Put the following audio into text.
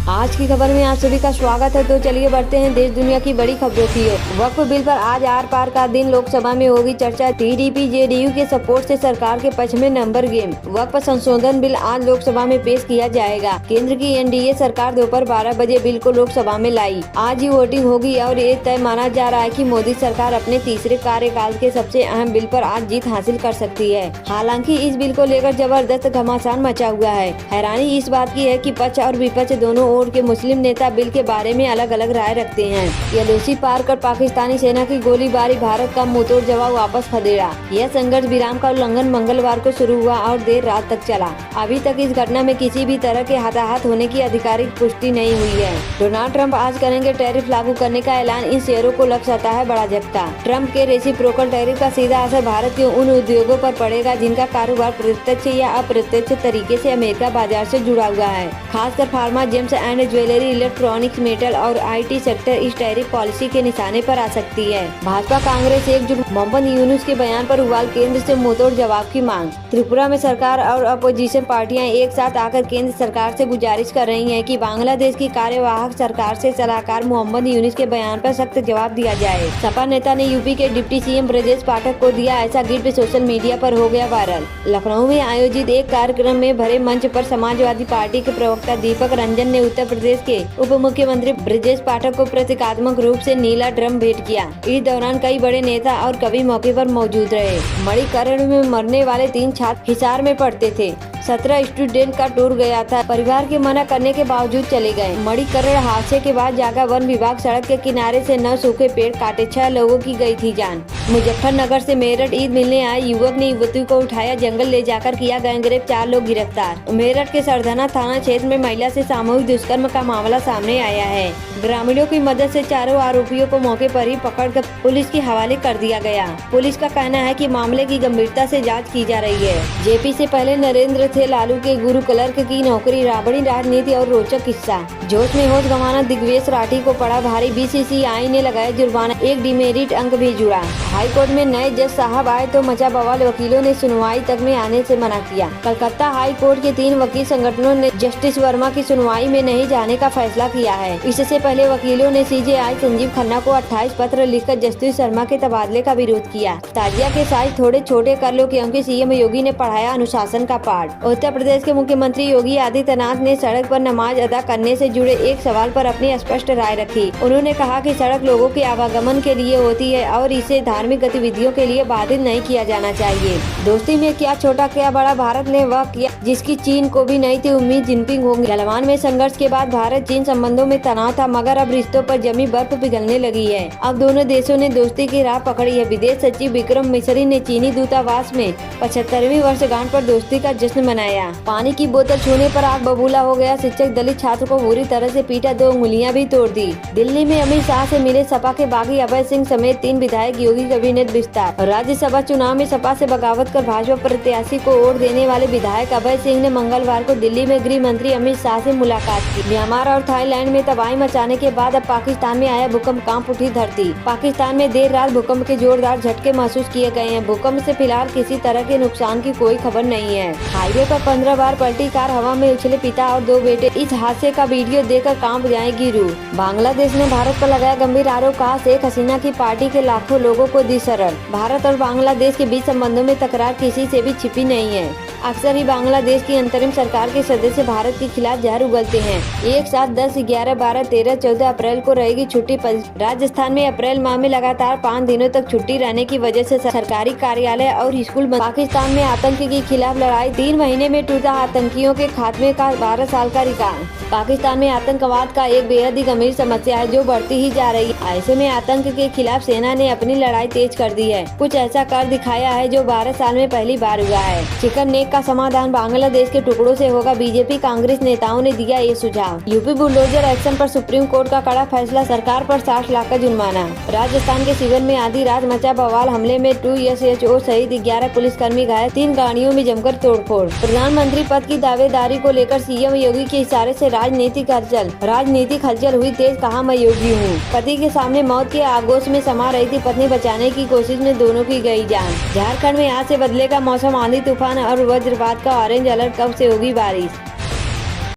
आज की खबर में आप सभी का स्वागत है। तो चलिए बढ़ते हैं देश दुनिया की बड़ी खबरों की ओर। वक्फ बिल पर आज आर पार का दिन, लोकसभा में होगी चर्चा। टीडीपी जेडीयू के सपोर्ट से सरकार के पक्ष में नंबर गेम। वक्फ संशोधन बिल आज लोकसभा में पेश किया जाएगा। केंद्र की एनडीए सरकार दोपहर 12 बजे बिल को लोकसभा में लाई। आज ही वोटिंग होगी और ये तय माना जा रहा है कि मोदी सरकार अपने तीसरे कार्यकाल के सबसे अहम बिल पर आज जीत हासिल कर सकती है। हालांकि इस बिल को लेकर जबरदस्त घमासान मचा हुआ है। हैरानी इस बात की है कि पक्ष और विपक्ष दोनों ओर के मुस्लिम नेता बिल के बारे में अलग अलग राय रखते हैं। एलओसी पार कर पाकिस्तानी सेना की गोलीबारी, भारत का मुंहतोड़ जवाब वापस खदेड़ा। यह संघर्ष विराम का उल्लंघन मंगलवार को शुरू हुआ और देर रात तक चला। अभी तक इस घटना में किसी भी तरह के हताहत होने की आधिकारिक पुष्टि नहीं हुई है। डोनाल्ड ट्रंप आज करेंगे टैरिफ लागू करने का ऐलान, इन शेयरों को लग सकता है बड़ा झटका। ट्रंप के रेसिप्रोकल टैरिफ का सीधा असर भारत के उन उद्योगों पर पड़ेगा जिनका कारोबार प्रत्यक्ष या अप्रत्यक्ष तरीके से अमेरिका बाजार से जुड़ा हुआ है। खासकर pharma, James and jewellery, electronics, metal और आईटी सेक्टर इस टैरिफ पॉलिसी के निशाने पर आ सकती है। भाजपा कांग्रेस एकजुट, मोहम्मद यूनुस के बयान पर उबाल, केंद्र से मुंहतोड़ जवाब की मांग। त्रिपुरा में सरकार और अपोजिशन पार्टियां एक साथ आकर केंद्र सरकार से गुजारिश कर रही हैं कि बांग्लादेश की कार्यवाहक सरकार से सलाहकार मोहम्मद यूनुस के बयान पर सख्त जवाब दिया जाए। सपा नेता ने यूपी के डिप्टी सीएम ब्रजेश पाठक को दिया ऐसा गिफ्ट, सोशल मीडिया पर हो गया वायरल। लखनऊ में आयोजित एक कार्यक्रम में भरे मंच पर समाजवादी पार्टी के प्रवक्ता दीपक रंजन ने उत्तर प्रदेश के उप मुख्यमंत्री ब्रजेश पाठक को प्रतीकात्मक रूप से नीला ड्रम भेंट किया। इस दौरान कई बड़े नेता और कवि मौके पर मौजूद रहे। मणिकरण में मरने वाले 3 छात्र हिसार में पढ़ते थे। 17 स्टूडेंट का टूर गया था, परिवार के मना करने के बावजूद चले गए। मणिकरण हादसे के बाद जागा वन विभाग सड़क के किनारे से 9 सूखे पेड़ काटे, 6 लोगों की गई थी जान। मुजफ्फरनगर से मेरठ ईद मिलने आए युवक ने युवती को उठाया, जंगल ले जाकर किया गैंगरेप, 4 लोग गिरफ्तार। मेरठ के सरधना थाना क्षेत्र में महिला से सामूहिक दुष्कर्म का मामला सामने आया है। ग्रामीणों की मदद से चारों आरोपियों को मौके पर ही पकड़कर पुलिस के हवाले कर दिया गया। पुलिस का कहना है कि मामले की गंभीरता से जांच की जा रही है। जेपी से पहले नरेंद्र थे लालू के गुरु, क्लर्क की नौकरी, राबड़ी राजनीति और रोचक किस्सा। जोश में होश गंवाना दिग्वेश राठी को पड़ा भारी, बीसीसीआई ने लगाया जुर्माना, 1 डिमेरिट अंक भी जुड़ा। हाई कोर्ट में नए जज साहब आए तो मचा बवाल, वकीलों ने सुनवाई तक में आने से मना किया। कलकत्ता हाई कोर्ट के 3 वकील संगठनों ने जस्टिस वर्मा की सुनवाई में नहीं जाने का फैसला किया है। इससे पहले वकीलों ने सीजेआई संजीव खन्ना को 28 पत्र लिखकर जस्टिस शर्मा के तबादले का विरोध किया। ताजिया के साइज थोड़े छोटे कर लो क्योंकि सीएम योगी ने पढ़ाया अनुशासन का पाठ। उत्तर प्रदेश के मुख्यमंत्री योगी आदित्यनाथ ने सड़क पर नमाज अदा करने से जुड़े एक सवाल पर अपनी स्पष्ट राय रखी। उन्होंने कहा कि सड़क लोगों के आवागमन के लिए होती है और इसे धार्मिक गतिविधियों के लिए बाधित नहीं किया जाना चाहिए। दोस्ती में क्या छोटा क्या बड़ा, भारत ने वह किया जिसकी चीन को भी नहीं थी उम्मीद, जिनपिंग होंगे। गलवान में संघर्ष के बाद भारत चीन संबंधों में तनाव था, मगर अब रिश्तों पर जमी बर्फ पिघलने लगी है। अब दोनों देशों ने दोस्ती की राह पकड़ी है। विदेश सचिव विक्रम मिसरी ने चीनी दूतावास में 75वीं वर्षगांठ पर दोस्ती का जश्न मनाया। पानी की बोतल छूने पर आग बबूला हो गया, शिक्षक दलित छात्र को बुरी तरह से पीटा, 2 उंगलियां भी तोड़ दी। दिल्ली में अमित शाह से मिले सपा के बागी अभय सिंह समेत 3 विधायक, योगी कैबिनेट विस्तार। राज्यसभा चुनाव में सपा से बगावत कर भाजपा प्रत्याशी को वोट देने वाले विधायक अभय सिंह ने मंगलवार को दिल्ली में गृह मंत्री अमित शाह से मुलाकात की। म्यांमार और थाईलैंड में तबाही मचाने के बाद अब पाकिस्तान में आया भूकंप, कांप उठी धरती। पाकिस्तान में देर रात भूकंप के जोरदार झटके महसूस किए गए हैं। भूकंप से फिलहाल किसी तरह के नुकसान की कोई खबर नहीं है। हाईवे पर 15 बार पलटी कार, हवा में उछले पिता और 2 बेटे, इस हादसे का वीडियो देखकर कांप जाएगी रूह। बांग्लादेश ने भारत पर लगाया गंभीर आरोप, कहा शेख हसीना की पार्टी के लाखों लोगों को दी शरण। भारत और बांग्लादेश के बीच संबंधों में तकरार किसी से भी छिपी नहीं है। अक्सर ही बांग्लादेश की अंतरिम सरकार के सदस्य भारत के खिलाफ जहर उगलते हैं। एक साथ 10, 11, 12, 13, 14 अप्रैल को रहेगी छुट्टी। राजस्थान में अप्रैल माह में लगातार 5 दिनों तक छुट्टी रहने की वजह से सरकारी कार्यालय और स्कूल बंद। पाकिस्तान में आतंक के खिलाफ लड़ाई, 3 महीने में टूटा आतंकियों के खात्मे का 12 साल का रिकॉर्ड। पाकिस्तान में आतंकवाद का एक बेहद ही गंभीर समस्या है जो बढ़ती ही जा रही है। ऐसे में आतंक के खिलाफ सेना ने अपनी लड़ाई तेज कर दी है। कुछ ऐसा कर दिखाया है जो 12 साल में पहली बार हुआ है। चिकन नेक का समाधान बांग्लादेश के टुकड़ों से होगा, बीजेपी कांग्रेस नेताओं ने दिया ये सुझाव। यूपी बुलडोजर एक्शन पर सुप्रीम कोर्ट का कड़ा फैसला, सरकार पर 60 लाख का जुर्माना। राजस्थान के शिविर में आधी रात मचा बवाल, हमले में 2 SHO सहित 11 पुलिसकर्मी घायल, 3 गाड़ियों में जमकर तोड़फोड़। प्रधानमंत्री पद की दावेदारी को लेकर सीएम योगी के इशारे से राजनीतिक हलचल हुई तेज, कहा मैं योगी हूँ। पति के सामने मौत के आगोश में समा रही थी पत्नी, बचाने की कोशिश में दोनों की गई जान। झारखंड में आज से बदलेगा मौसम, आंधी तूफान और वज्रपात का ऑरेंज अलर्ट, कब से होगी बारिश।